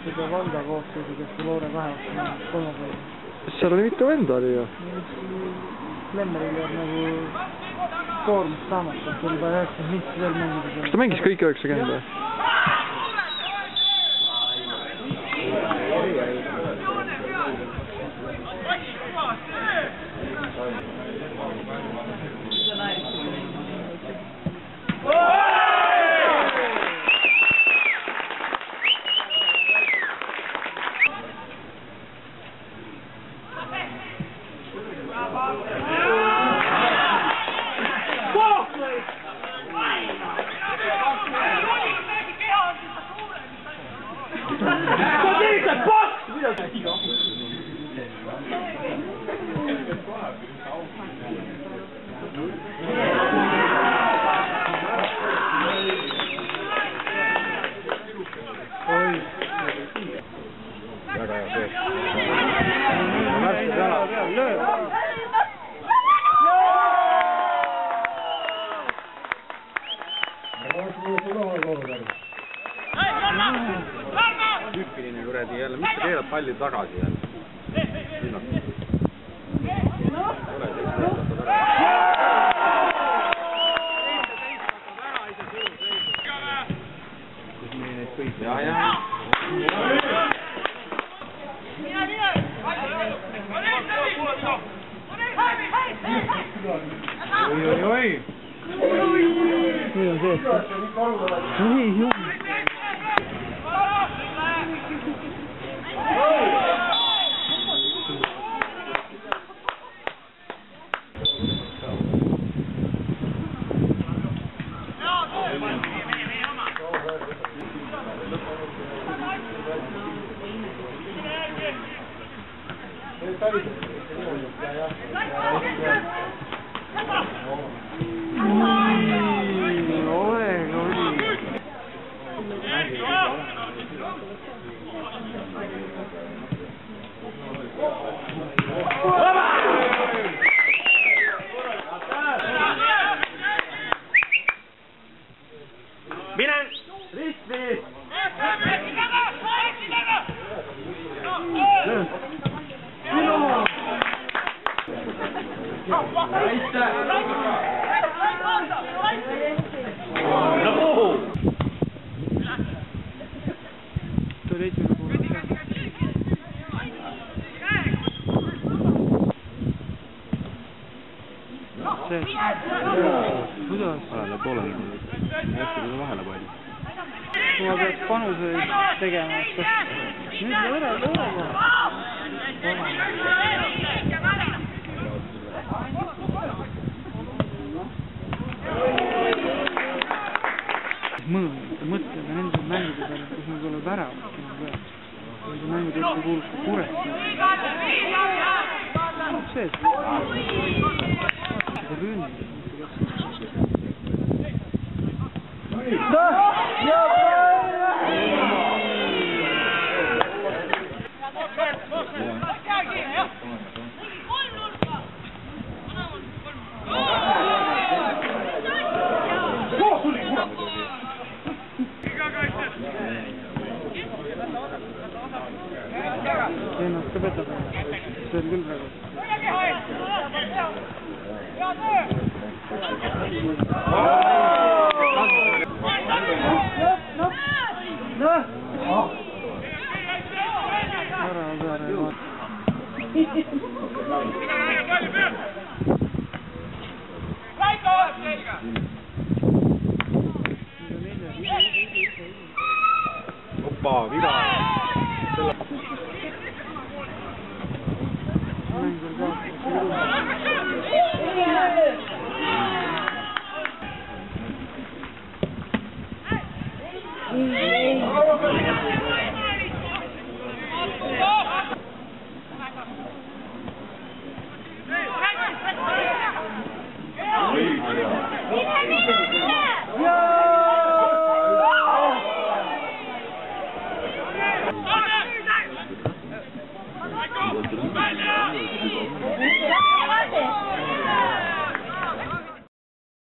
seda Valga koosseisu, kes Loore vähemaks kolmapäeval. Seal oli mitu venda oli ju. Lemmeril jääb nagu koormust saamata, et oli vaja 90 minti veel mängida. Kas ta mängis kõik 90 või? Tüüpiline kuradi jälle, mis sa keelad palli tagasi jälle? Oi! Nii on see. Nii, juh. Mine! Risti! Kuidas? Vahele poolele. Hästi tuli vahele palju. Ma peaks panuseid tegema, sest nüüd lõõre. Mõtleme nende mängude peale, kus meil tuleb ära. Nende mängud üldse kuulub ka Kurest. See. See ründ. Ennast ka petab, see on küll praegu.